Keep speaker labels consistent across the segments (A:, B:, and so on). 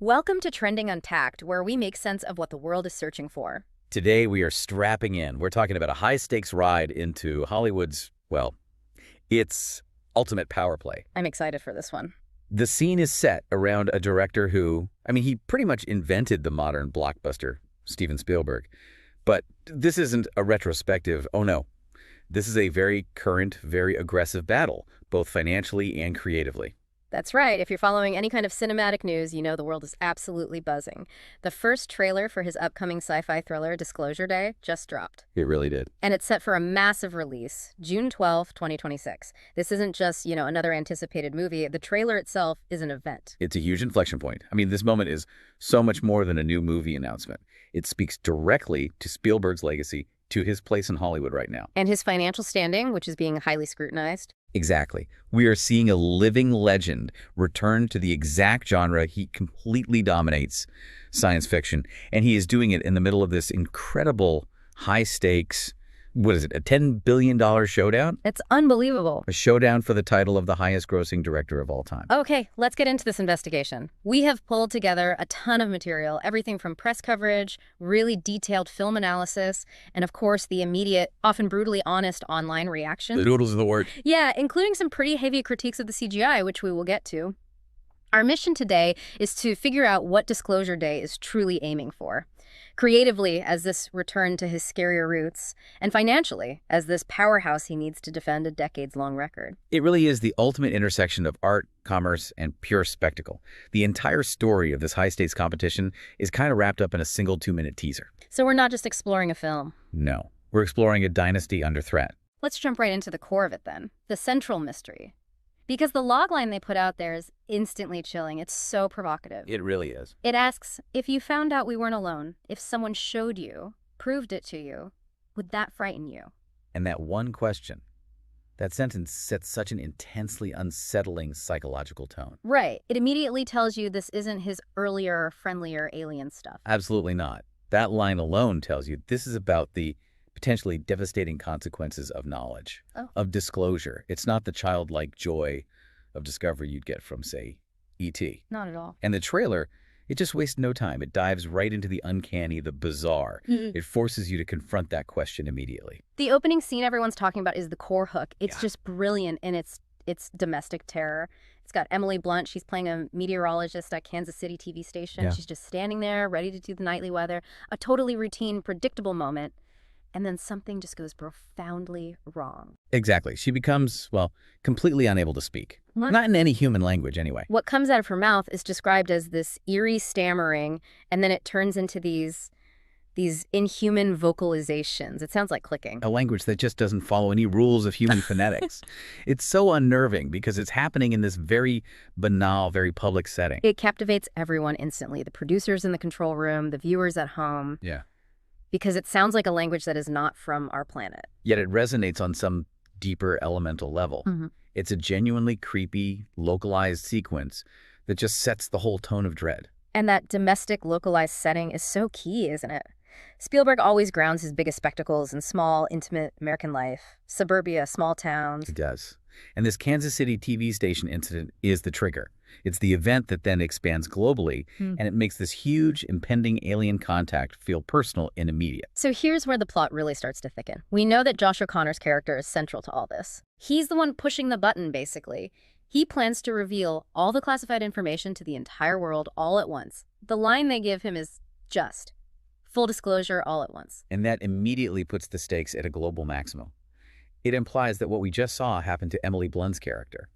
A: Welcome to Trending Unpacked, where we make sense of what the world is searching for.
B: Today, we are strapping in. We're talking about a high-stakes ride into Hollywood's, well, its ultimate power play.
A: I'm excited for this one.
B: The scene is set around a director who, he pretty much invented the modern blockbuster, Steven Spielberg. But this isn't a retrospective, oh no. This is a very current, very aggressive battle, both financially and creatively.
A: That's right. If you're following any kind of cinematic news, you know the world is absolutely buzzing. The first trailer for his upcoming sci-fi thriller, Disclosure Day, just dropped.
B: It really did.
A: And it's set for a massive release, June 12, 2026. This isn't just, another anticipated movie. The trailer itself is an event.
B: It's a huge inflection point. This moment is so much more than a new movie announcement. It speaks directly to Spielberg's legacy, to his place in Hollywood right now.
A: And his financial standing, which is being highly scrutinized.
B: Exactly. We are seeing a living legend return to the exact genre he completely dominates, science fiction. And he is doing it in the middle of this incredible high-stakes, what is it, a $10 billion showdown?
A: It's unbelievable.
B: A showdown for the title of the highest-grossing director of all time.
A: Okay, let's get into this investigation. We have pulled together a ton of material, everything from press coverage, really detailed film analysis, and of course the immediate, often brutally honest online reaction.
B: The noodles of the word.
A: Yeah, including some pretty heavy critiques of the CGI, which we will get to. Our mission today is to figure out what Disclosure Day is truly aiming for. Creatively, as this return to his scarier roots, and financially, as this powerhouse he needs to defend a decades-long record.
B: It really is the ultimate intersection of art, commerce, and pure spectacle. The entire story of this high-stakes competition is kind of wrapped up in a single 2-minute teaser.
A: So we're not just exploring a film.
B: No, we're exploring a dynasty under threat.
A: Let's jump right into the core of it then, the central mystery. Because the logline they put out there is instantly chilling. It's so provocative.
B: It really is.
A: It asks, if you found out we weren't alone, if someone showed you, proved it to you, would that frighten you?
B: And that one question, that sentence sets such an intensely unsettling psychological tone.
A: Right. It immediately tells you this isn't his earlier, friendlier alien stuff.
B: Absolutely not. That line alone tells you this is about the potentially devastating consequences of knowledge, of disclosure. It's not the childlike joy of discovery you'd get from, say, E.T.
A: Not at all.
B: And the trailer, it just wastes no time. It dives right into the uncanny, the bizarre. It forces you to confront that question immediately.
A: The opening scene everyone's talking about is the core hook. It's just brilliant in its domestic terror. It's got Emily Blunt. She's playing a meteorologist at Kansas City TV station.
B: Yeah.
A: She's just standing there, ready to do the nightly weather. A totally routine, predictable moment. And then something just goes profoundly wrong.
B: Exactly. She becomes, completely unable to speak.
A: What?
B: Not in any human language, anyway.
A: What comes out of her mouth is described as this eerie stammering, and then it turns into these inhuman vocalizations. It sounds like clicking.
B: A language that just doesn't follow any rules of human phonetics. It's so unnerving because it's happening in this very banal, very public setting.
A: It captivates everyone instantly. The producers in the control room, the viewers at home.
B: Yeah.
A: Because it sounds like a language that is not from our planet.
B: Yet it resonates on some deeper elemental level. It's a genuinely creepy, localized sequence that just sets the whole tone of dread.
A: And that domestic, localized setting is so key, isn't it? Spielberg always grounds his biggest spectacles in small, intimate American life. Suburbia, small towns.
B: He does. And this Kansas City TV station incident is the trigger. It's the event that then expands globally, and it makes this huge, impending alien contact feel personal and immediate.
A: So here's where the plot really starts to thicken. We know that Josh O'Connor's character is central to all this. He's the one pushing the button, basically. He plans to reveal all the classified information to the entire world all at once. The line they give him is just full disclosure all at once.
B: And that immediately puts the stakes at a global maximum. It implies that what we just saw happen to Emily Blunt's character,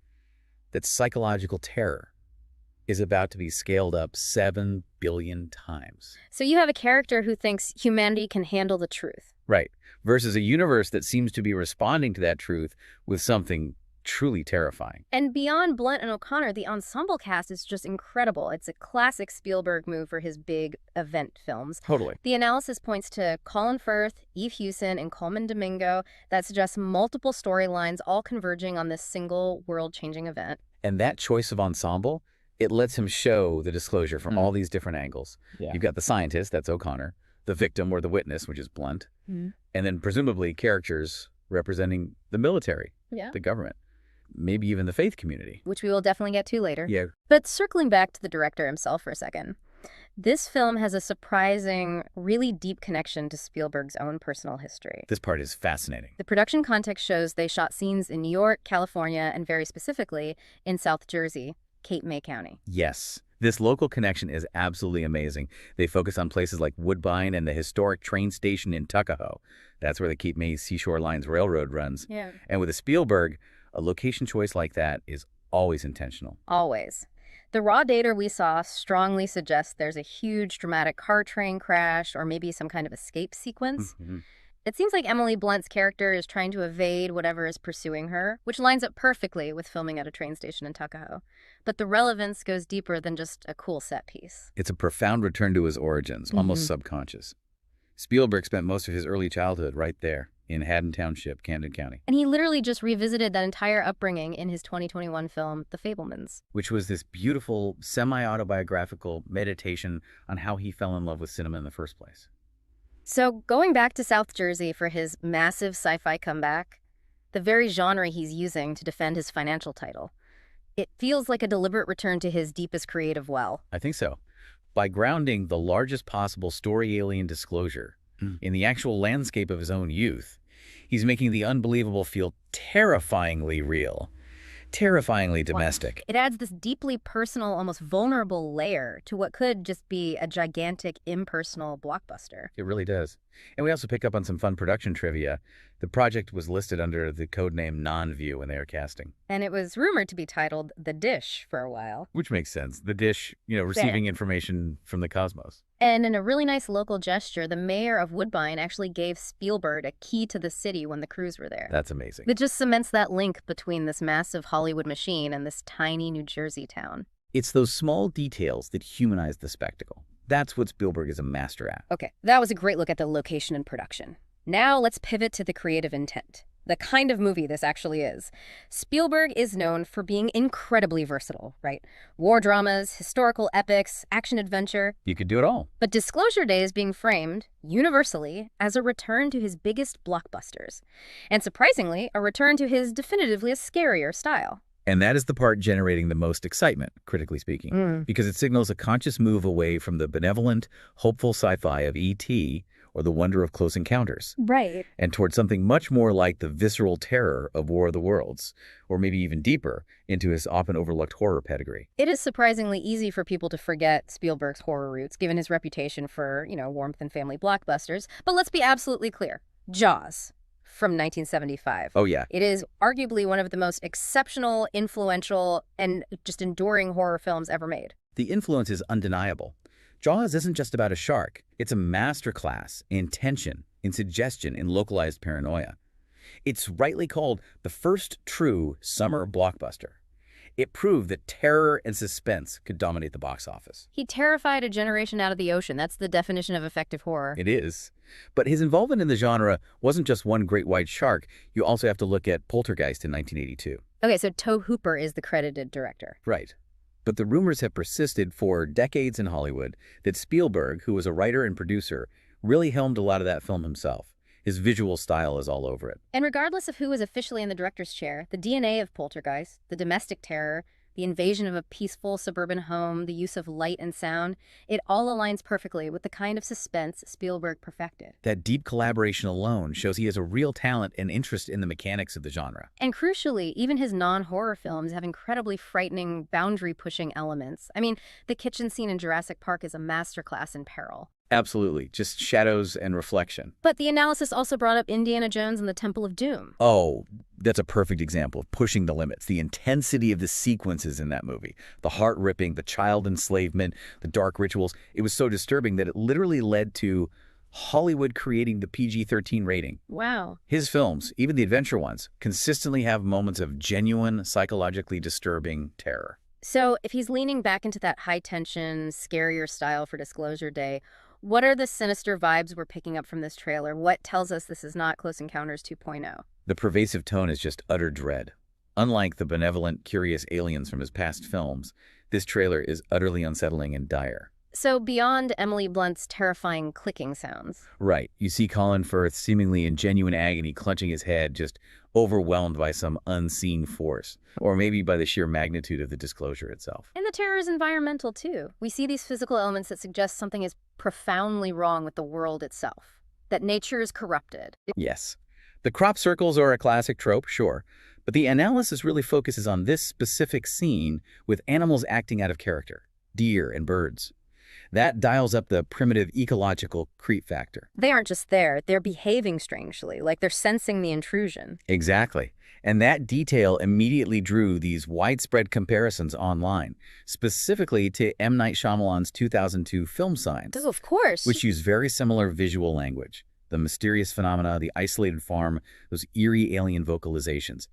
B: that psychological terror is about to be scaled up 7 billion times.
A: So you have a character who thinks humanity can handle the truth.
B: Right. Versus a universe that seems to be responding to that truth with something truly terrifying.
A: And beyond Blunt and O'Connor, the ensemble cast is just incredible. It's a classic Spielberg move for his big event films.
B: Totally.
A: The analysis points to Colin Firth, Eve Hewson, and Coleman Domingo that suggests multiple storylines all converging on this single world-changing event.
B: And that choice of ensemble, it lets him show the disclosure from all these different angles.
C: Yeah.
B: You've got the scientist, that's O'Connor, the victim or the witness, which is Blunt, and then presumably characters representing the military, the government. maybe even the faith community.
A: Which we will definitely get to later.
B: Yeah.
A: But circling back to the director himself for a second, this film has a surprising, really deep connection to Spielberg's own personal history.
B: This part is fascinating.
A: The production context shows they shot scenes in New York, California, and very specifically in South Jersey, Cape May County.
B: Yes. This local connection is absolutely amazing. They focus on places like Woodbine and the historic train station in Tuckahoe. That's where the Cape May Seashore Line's railroad runs.
A: Yeah.
B: And with a Spielberg, a location choice like that is always intentional.
A: Always. The raw data we saw strongly suggests there's a huge dramatic car train crash or maybe some kind of escape sequence. It seems like Emily Blunt's character is trying to evade whatever is pursuing her, which lines up perfectly with filming at a train station in Tuckahoe. But the relevance goes deeper than just a cool set piece.
B: It's a profound return to his origins, almost subconscious. Spielberg spent most of his early childhood right there in Haddon Township, Camden County.
A: And he literally just revisited that entire upbringing in his 2021 film, The Fabelmans.
B: Which was this beautiful, semi-autobiographical meditation on how he fell in love with cinema in the first place.
A: So going back to South Jersey for his massive sci-fi comeback, the very genre he's using to defend his financial title, it feels like a deliberate return to his deepest creative well.
B: I think so. By grounding the largest possible story alien disclosure in the actual landscape of his own youth, he's making the unbelievable feel terrifyingly real, terrifyingly domestic.
A: It adds this deeply personal, almost vulnerable layer to what could just be a gigantic, impersonal blockbuster.
B: It really does. And we also pick up on some fun production trivia. The project was listed under the codename Non-View when they were casting.
A: And it was rumored to be titled The Dish for a while.
B: Which makes sense. The dish, receiving information from the cosmos.
A: And in a really nice local gesture, the mayor of Woodbine actually gave Spielberg a key to the city when the crews were there.
B: That's amazing.
A: It just cements that link between this massive Hollywood machine and this tiny New Jersey town.
B: It's those small details that humanize the spectacle. That's what Spielberg is a master at.
A: Okay, that was a great look at the location and production. Now let's pivot to the creative intent, the kind of movie this actually is. Spielberg is known for being incredibly versatile, right? War dramas, historical epics, action-adventure.
B: You could do it all.
A: But Disclosure Day is being framed, universally, as a return to his biggest blockbusters. And surprisingly, a return to his definitively scarier style.
B: And that is the part generating the most excitement, critically speaking, because it signals a conscious move away from the benevolent, hopeful sci-fi of E.T. or The Wonder of Close Encounters.
A: Right.
B: And towards something much more like the visceral terror of War of the Worlds, or maybe even deeper into his often overlooked horror pedigree.
A: It is surprisingly easy for people to forget Spielberg's horror roots, given his reputation for, warmth and family blockbusters. But let's be absolutely clear. Jaws. From 1975.
B: Oh, yeah.
A: It is arguably one of the most exceptional, influential, and just enduring horror films ever made.
B: The influence is undeniable. Jaws isn't just about a shark. It's a masterclass in tension, in suggestion, in localized paranoia. It's rightly called the first true summer blockbuster. It proved that terror and suspense could dominate the box office.
A: He terrified a generation out of the ocean. That's the definition of effective horror.
B: It is. But his involvement in the genre wasn't just one great white shark. You also have to look at Poltergeist in 1982.
A: Okay, so Tobe Hooper is the credited director.
B: Right. But the rumors have persisted for decades in Hollywood that Spielberg, who was a writer and producer, really helmed a lot of that film himself. His visual style is all over it.
A: And regardless of who is officially in the director's chair, the DNA of Poltergeist, the domestic terror, the invasion of a peaceful suburban home, the use of light and sound, it all aligns perfectly with the kind of suspense Spielberg perfected.
B: That deep collaboration alone shows he has a real talent and interest in the mechanics of the genre.
A: And crucially, even his non-horror films have incredibly frightening, boundary-pushing elements. I mean, the kitchen scene in Jurassic Park is a masterclass in peril.
B: Absolutely. Just shadows and reflection.
A: But the analysis also brought up Indiana Jones and the Temple of Doom.
B: Oh, that's a perfect example of pushing the limits. The intensity of the sequences in that movie. The heart-ripping, the child enslavement, the dark rituals. It was so disturbing that it literally led to Hollywood creating the PG-13 rating.
A: Wow.
B: His films, even the adventure ones, consistently have moments of genuine, psychologically disturbing terror.
A: So if he's leaning back into that high-tension, scarier style for Disclosure Day, what are the sinister vibes we're picking up from this trailer? What tells us this is not Close Encounters 2.0?
B: The pervasive tone is just utter dread. Unlike the benevolent, curious aliens from his past films, this trailer is utterly unsettling and dire.
A: So beyond Emily Blunt's terrifying clicking sounds.
B: Right. You see Colin Firth seemingly in genuine agony, clutching his head, just overwhelmed by some unseen force, or maybe by the sheer magnitude of the disclosure itself.
A: And the terror is environmental, too. We see these physical elements that suggest something is profoundly wrong with the world itself, that nature is corrupted.
B: Yes. The crop circles are a classic trope, sure, but the analysis really focuses on this specific scene with animals acting out of character, deer and birds. That dials up the primitive ecological creep factor.
A: They aren't just there, they're behaving strangely, like they're sensing the intrusion.
B: Exactly. And that detail immediately drew these widespread comparisons online, specifically to M. Night Shyamalan's 2002 film Signs,
A: Oh, of course.
B: which use very similar visual language. The mysterious phenomena, the isolated farm, those eerie alien vocalizations.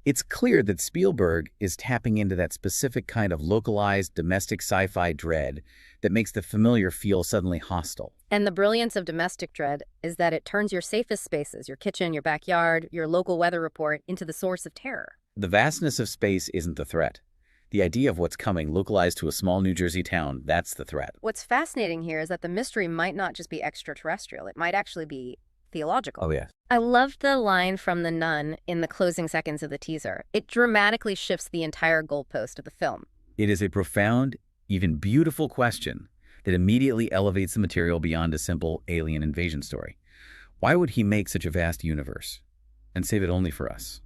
B: It's clear that Spielberg is tapping into that specific kind of localized domestic sci-fi dread that makes the familiar feel suddenly hostile.
A: And the brilliance of domestic dread is that it turns your safest spaces, your kitchen, your backyard, your local weather report, into the source of terror.
B: The vastness of space isn't the threat. The idea of what's coming localized to a small New Jersey town, that's the threat.
A: What's fascinating here is that the mystery might not just be extraterrestrial, it might actually be theological.
B: Oh, yeah.
A: I loved the line from the nun in the closing seconds of the teaser. It dramatically shifts the entire goalpost of the film.
B: It is a profound, even beautiful question that immediately elevates the material beyond a simple alien invasion story. Why would he make such a vast universe and save it only for us?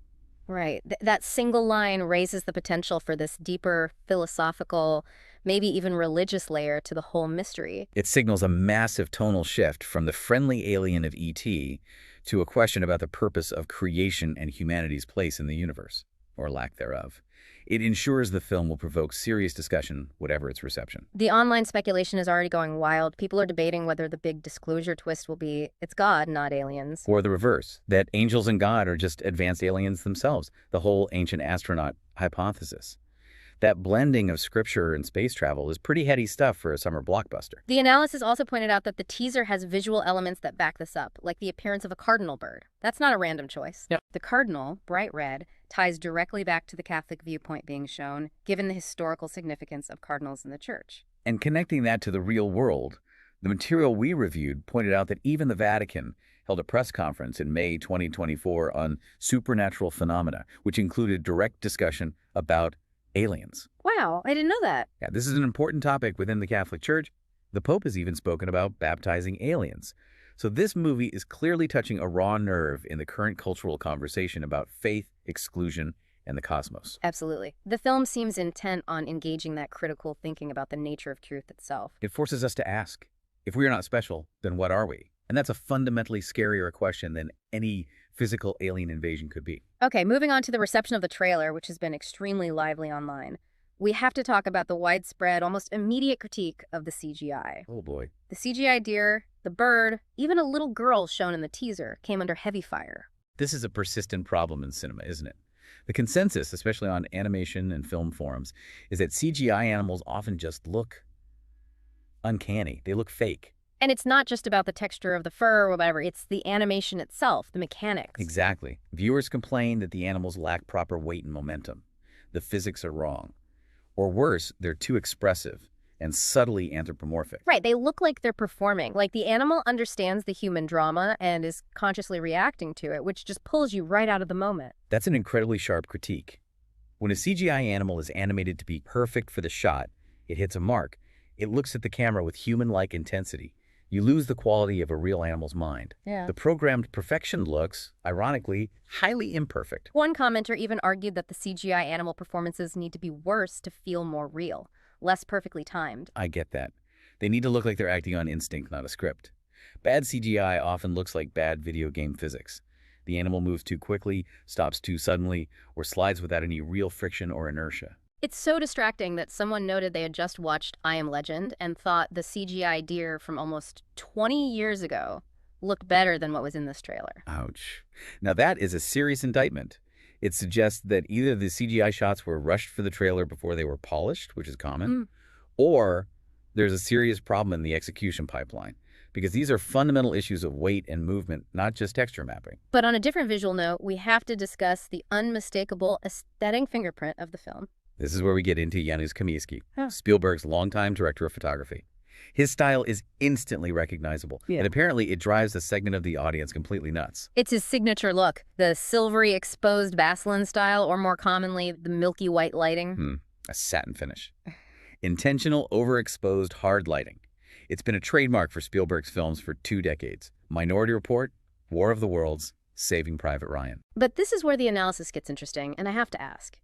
A: Right. That single line raises the potential for this deeper philosophical, maybe even religious layer to the whole mystery.
B: It signals a massive tonal shift from the friendly alien of E.T. to a question about the purpose of creation and humanity's place in the universe, or lack thereof. It ensures the film will provoke serious discussion, whatever its reception.
A: The online speculation is already going wild. People are debating whether the big disclosure twist will be, it's God, not aliens.
B: Or the reverse, that angels and God are just advanced aliens themselves, the whole ancient astronaut hypothesis. That blending of scripture and space travel is pretty heady stuff for a summer blockbuster.
A: The analysis also pointed out that the teaser has visual elements that back this up, like the appearance of a cardinal bird. That's not a random choice.
B: Yep.
A: The cardinal, bright red, ties directly back to the Catholic viewpoint being shown, given the historical significance of cardinals in the church.
B: And connecting that to the real world, the material we reviewed pointed out that even the Vatican held a press conference in May 2024 on supernatural phenomena, which included direct discussion about aliens.
A: Wow, I didn't know that.
B: Yeah, this is an important topic within the Catholic Church. The Pope has even spoken about baptizing aliens. So this movie is clearly touching a raw nerve in the current cultural conversation about faith, exclusion, and the cosmos.
A: Absolutely. The film seems intent on engaging that critical thinking about the nature of truth itself.
B: It forces us to ask, if we are not special, then what are we? And that's a fundamentally scarier question than any physical alien invasion could be.
A: Okay, moving on to the reception of the trailer, which has been extremely lively online. We have to talk about the widespread, almost immediate critique of the CGI.
B: Oh boy.
A: The CGI deer, the bird, even a little girl shown in the teaser came under heavy fire.
B: This is a persistent problem in cinema, isn't it? The consensus, especially on animation and film forums, is that CGI animals often just look uncanny. They look fake.
A: And it's not just about the texture of the fur or whatever, it's the animation itself, the mechanics.
B: Exactly. Viewers complain that the animals lack proper weight and momentum. The physics are wrong. Or worse, they're too expressive and subtly anthropomorphic.
A: Right, they look like they're performing, like the animal understands the human drama and is consciously reacting to it, which just pulls you right out of the moment.
B: That's an incredibly sharp critique. When a CGI animal is animated to be perfect for the shot, it hits a mark. It looks at the camera with human-like intensity. You lose the quality of a real animal's mind.
A: Yeah.
B: The programmed perfection looks, ironically, highly imperfect.
A: One commenter even argued that the CGI animal performances need to be worse to feel more real, less perfectly timed.
B: I get that. They need to look like they're acting on instinct, not a script. Bad CGI often looks like bad video game physics. The animal moves too quickly, stops too suddenly, or slides without any real friction or inertia.
A: It's so distracting that someone noted they had just watched I Am Legend and thought the CGI deer from almost 20 years ago looked better than what was in this trailer.
B: Ouch. Now that is a serious indictment. It suggests that either the CGI shots were rushed for the trailer before they were polished, which is common, or there's a serious problem in the execution pipeline, because these are fundamental issues of weight and movement, not just texture mapping.
A: But on a different visual note, we have to discuss the unmistakable aesthetic fingerprint of the film.
B: This is where we get into Janusz Kaminski,
A: Huh.
B: Spielberg's longtime director of photography. His style is instantly recognizable, and apparently it drives a segment of the audience completely nuts.
A: It's his signature look, the silvery exposed Vaseline style, or more commonly, the milky white lighting.
B: A satin finish. Intentional, overexposed, hard lighting. It's been a trademark for Spielberg's films for 2 decades. Minority Report, War of the Worlds, Saving Private Ryan.
A: But this is where the analysis gets interesting, and I have to ask.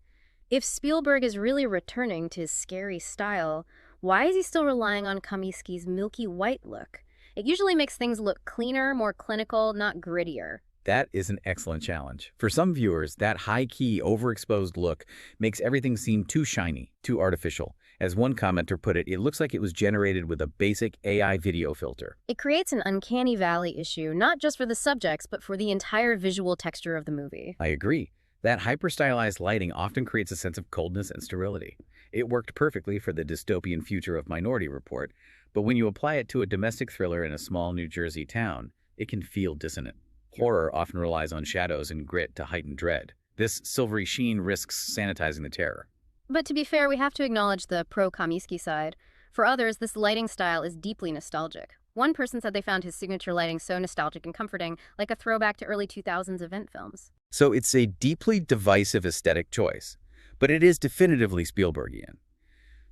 A: If Spielberg is really returning to his scary style, why is he still relying on Kaminski's milky white look? It usually makes things look cleaner, more clinical, not grittier.
B: That is an excellent challenge. For some viewers, that high-key, overexposed look makes everything seem too shiny, too artificial. As one commenter put it looks like it was generated with a basic AI video filter.
A: It creates an uncanny valley issue, not just for the subjects, but for the entire visual texture of the movie.
B: I agree. That hyper-stylized lighting often creates a sense of coldness and sterility. It worked perfectly for the dystopian future of Minority Report, but when you apply it to a domestic thriller in a small New Jersey town, it can feel dissonant. Horror often relies on shadows and grit to heighten dread. This silvery sheen risks sanitizing the terror.
A: But to be fair, we have to acknowledge the pro-Kaminski side. For others, this lighting style is deeply nostalgic. One person said they found his signature lighting so nostalgic and comforting, like a throwback to early 2000s event films.
B: So it's a deeply divisive aesthetic choice, but it is definitively Spielbergian.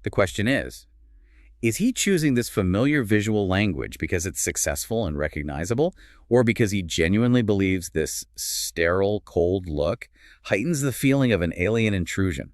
B: The question is he choosing this familiar visual language because it's successful and recognizable, or because he genuinely believes this sterile, cold look heightens the feeling of an alien intrusion?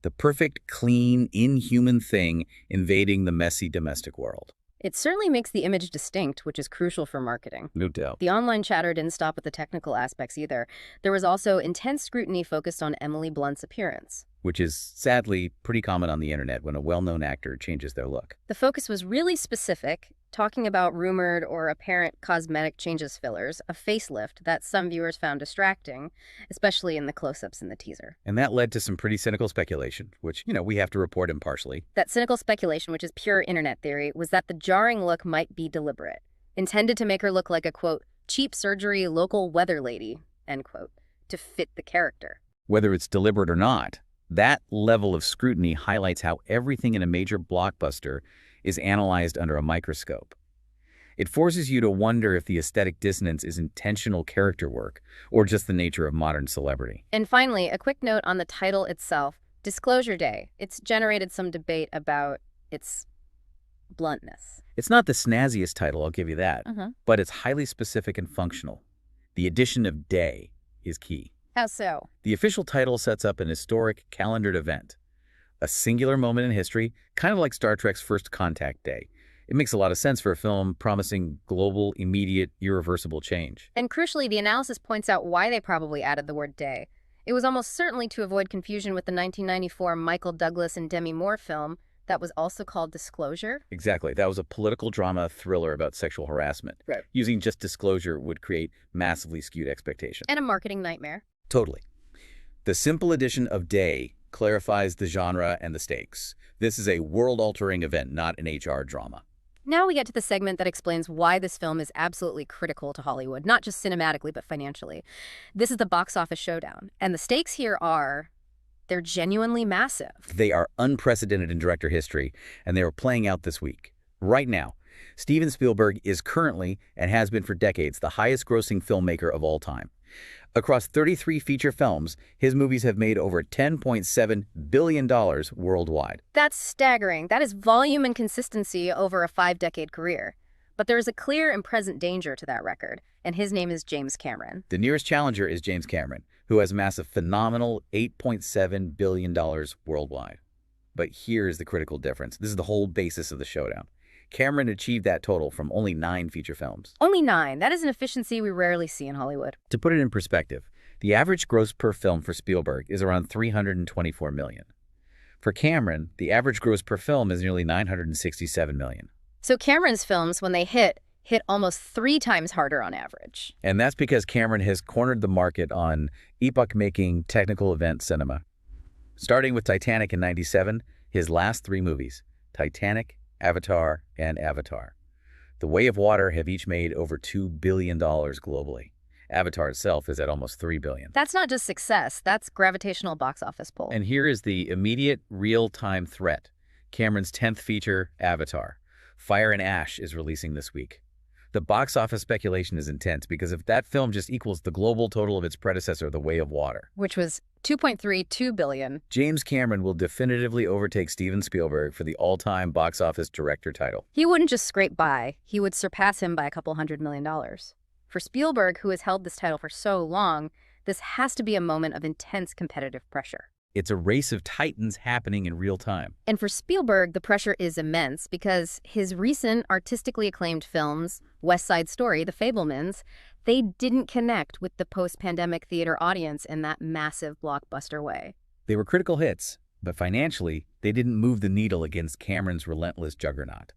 B: The perfect, clean, inhuman thing invading the messy domestic world.
A: It certainly makes the image distinct, which is crucial for marketing.
B: No doubt.
A: The online chatter didn't stop with the technical aspects either. There was also intense scrutiny focused on Emily Blunt's appearance,
B: which is sadly pretty common on the internet when a well-known actor changes their look.
A: The focus was really specific, talking about rumored or apparent cosmetic changes fillers, a facelift that some viewers found distracting, especially in the close-ups in the teaser.
B: And that led to some pretty cynical speculation, which, we have to report impartially.
A: That cynical speculation, which is pure internet theory, was that the jarring look might be deliberate, intended to make her look like a, quote, cheap surgery local weather lady, end quote, to fit the character.
B: Whether it's deliberate or not, that level of scrutiny highlights how everything in a major blockbuster is analyzed under a microscope. It forces you to wonder if the aesthetic dissonance is intentional character work or just the nature of modern celebrity.
A: And finally, a quick note on the title itself, Disclosure Day. It's generated some debate about its bluntness.
B: It's not the snazziest title, I'll give you that, but it's highly specific and functional. The addition of day is key.
A: How so?
B: The official title sets up an historic, calendared event, a singular moment in history, kind of like Star Trek's First Contact Day. It makes a lot of sense for a film promising global, immediate, irreversible change.
A: And crucially, the analysis points out why they probably added the word day. It was almost certainly to avoid confusion with the 1994 Michael Douglas and Demi Moore film that was also called Disclosure.
B: Exactly. That was a political drama thriller about sexual harassment.
A: Right.
B: Using just disclosure would create massively skewed expectations.
A: And a marketing nightmare.
B: Totally. The simple addition of day clarifies the genre and the stakes. This is a world-altering event, not an HR drama.
A: Now we get to the segment that explains why this film is absolutely critical to Hollywood, not just cinematically, but financially. This is the box office showdown, and the stakes here they're genuinely massive.
B: They are unprecedented in director history, and they are playing out this week. Right now, Steven Spielberg is currently, and has been for decades, the highest-grossing filmmaker of all time. Across 33 feature films, his movies have made over $10.7 billion worldwide.
A: That's staggering. That is volume and consistency over a 5-decade career. But there is a clear and present danger to that record, and his name is James Cameron.
B: The nearest challenger is James Cameron, who has amassed a phenomenal $8.7 billion worldwide. But here's the critical difference. This is the whole basis of the showdown. Cameron achieved that total from only 9 feature films.
A: Only 9. That is an efficiency we rarely see in Hollywood.
B: To put it in perspective, the average gross per film for Spielberg is around $324 million. For Cameron, the average gross per film is nearly $967 million.
A: So Cameron's films, when they hit almost 3 times harder on average.
B: And that's because Cameron has cornered the market on epoch-making technical event cinema. Starting with Titanic in '97, his last 3 movies, Titanic, Avatar, and Avatar. The Way of Water have each made over $2 billion globally. Avatar itself is at almost $3 billion.
A: That's not just success, that's gravitational box office pull.
B: And here is the immediate, real-time threat. Cameron's 10th feature, Avatar. Fire and Ash is releasing this week. The box office speculation is intense because if that film just equals the global total of its predecessor, The Way of Water,
A: which was $2.32 billion,
B: James Cameron will definitively overtake Steven Spielberg for the all-time box office director title.
A: He wouldn't just scrape by, he would surpass him by a couple $100 million. For Spielberg, who has held this title for so long, this has to be a moment of intense competitive pressure.
B: It's a race of titans happening in real time.
A: And for Spielberg, the pressure is immense because his recent artistically acclaimed films, West Side Story, The Fabelmans, they didn't connect with the post-pandemic theater audience in that massive blockbuster way.
B: They were critical hits, but financially, they didn't move the needle against Cameron's relentless juggernaut.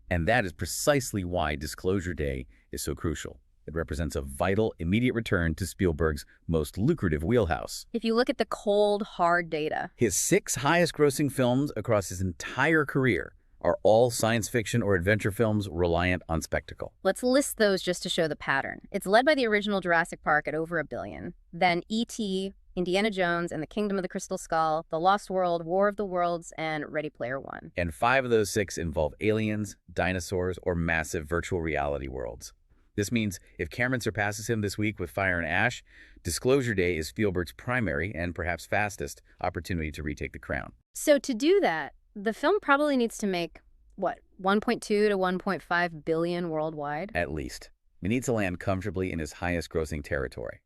B: And that is precisely why Disclosure Day is so crucial. It represents a vital, immediate return to Spielberg's most lucrative wheelhouse.
A: If you look at the cold, hard data,
B: his 6 highest-grossing films across his entire career are all science fiction or adventure films reliant on spectacle.
A: Let's list those just to show the pattern. It's led by the original Jurassic Park at over $1 billion, then E.T., Indiana Jones and the Kingdom of the Crystal Skull, The Lost World, War of the Worlds, and Ready Player One.
B: And 5 of those 6 involve aliens, dinosaurs, or massive virtual reality worlds. This means if Cameron surpasses him this week with Fire and Ash, Disclosure Day is Spielberg's primary and perhaps fastest opportunity to retake the crown.
A: So to do that, the film probably needs to make, what, 1.2 to 1.5 billion worldwide?
B: At least. It needs to land comfortably in his highest grossing territory.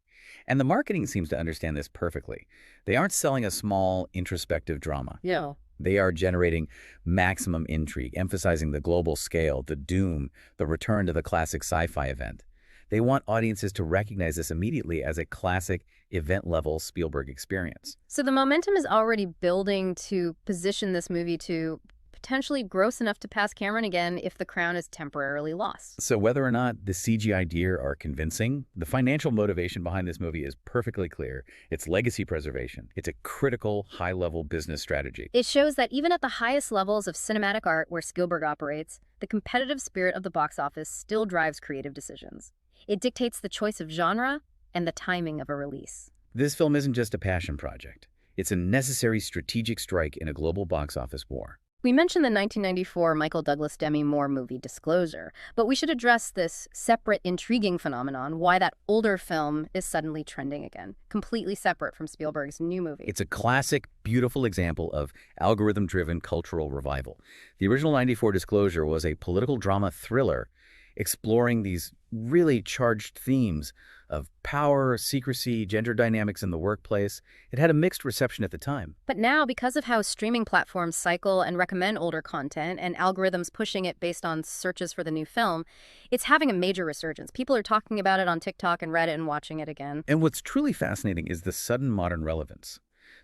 B: And the marketing seems to understand this perfectly. They aren't selling a small, introspective drama.
A: Yeah.
B: They are generating maximum intrigue, emphasizing the global scale, the doom, the return to the classic sci-fi event. They want audiences to recognize this immediately as a classic event-level Spielberg experience.
A: So the momentum is already building to position this movie to potentially gross enough to pass Cameron again if the crown is temporarily lost.
B: So whether or not the CGI deer are convincing, the financial motivation behind this movie is perfectly clear. It's legacy preservation. It's a critical, high-level business strategy.
A: It shows that even at the highest levels of cinematic art where Spielberg operates, the competitive spirit of the box office still drives creative decisions. It dictates the choice of genre and the timing of a release.
B: This film isn't just a passion project. It's a necessary strategic strike in a global box office war.
A: We mentioned the 1994 Michael Douglas Demi Moore movie Disclosure, but we should address this separate, intriguing phenomenon, why that older film is suddenly trending again, completely separate from Spielberg's new movie.
B: It's a classic, beautiful example of algorithm-driven cultural revival. The original 94 Disclosure was a political drama thriller exploring these really charged themes of power, secrecy, gender dynamics in the workplace. It had a mixed reception at the time.
A: But now, because of how streaming platforms cycle and recommend older content and algorithms pushing it based on searches for the new film, it's having a major resurgence. People are talking about it on TikTok and Reddit and watching it again.
B: And what's truly fascinating is the sudden modern relevance.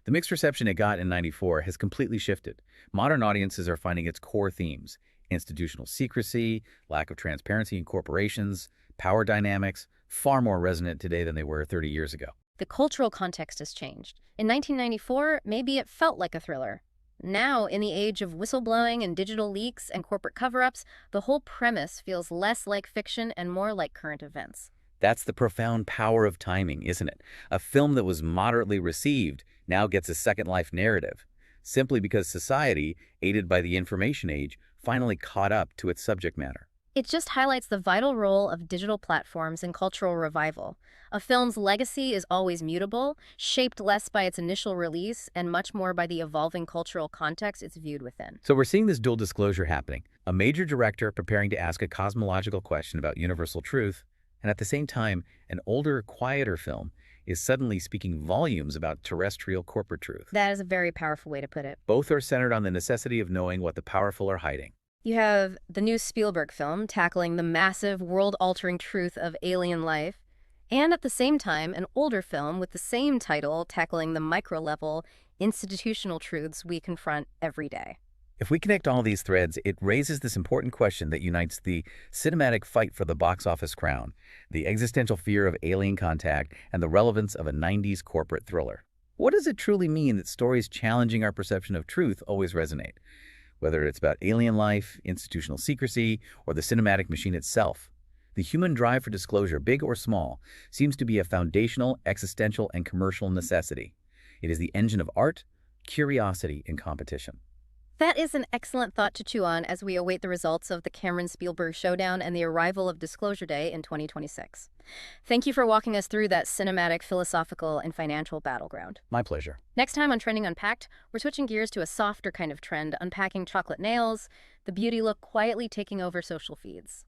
B: The mixed reception it got in 94 has completely shifted. Modern audiences are finding its core themes: institutional secrecy, lack of transparency in corporations, power dynamics, far more resonant today than they were 30 years ago.
A: The cultural context has changed. In 1994, maybe it felt like a thriller. Now, in the age of whistleblowing and digital leaks and corporate cover-ups, the whole premise feels less like fiction and more like current events.
B: That's the profound power of timing, isn't it? A film that was moderately received now gets a second life narrative, simply because society, aided by the information age, finally caught up to its subject matter.
A: It just highlights the vital role of digital platforms in cultural revival. A film's legacy is always mutable, shaped less by its initial release and much more by the evolving cultural context it's viewed within.
B: So we're seeing this dual disclosure happening. A major director preparing to ask a cosmological question about universal truth, and at the same time, an older, quieter film is suddenly speaking volumes about terrestrial corporate truth.
A: That is a very powerful way to put it.
B: Both are centered on the necessity of knowing what the powerful are hiding.
A: You have the new Spielberg film tackling the massive, world-altering truth of alien life, and at the same time, an older film with the same title tackling the micro-level, institutional truths we confront every day.
B: If we connect all these threads, it raises this important question that unites the cinematic fight for the box office crown, the existential fear of alien contact, and the relevance of a 90s corporate thriller. What does it truly mean that stories challenging our perception of truth always resonate? Whether it's about alien life, institutional secrecy, or the cinematic machine itself, the human drive for disclosure, big or small, seems to be a foundational, existential, and commercial necessity. It is the engine of art, curiosity, and competition.
A: That is an excellent thought to chew on as we await the results of the Cameron-Spielberg showdown and the arrival of Disclosure Day in 2026. Thank you for walking us through that cinematic, philosophical, and financial battleground.
B: My pleasure.
A: Next time on Trending Unpacked, we're switching gears to a softer kind of trend, unpacking chocolate nails, the beauty look quietly taking over social feeds.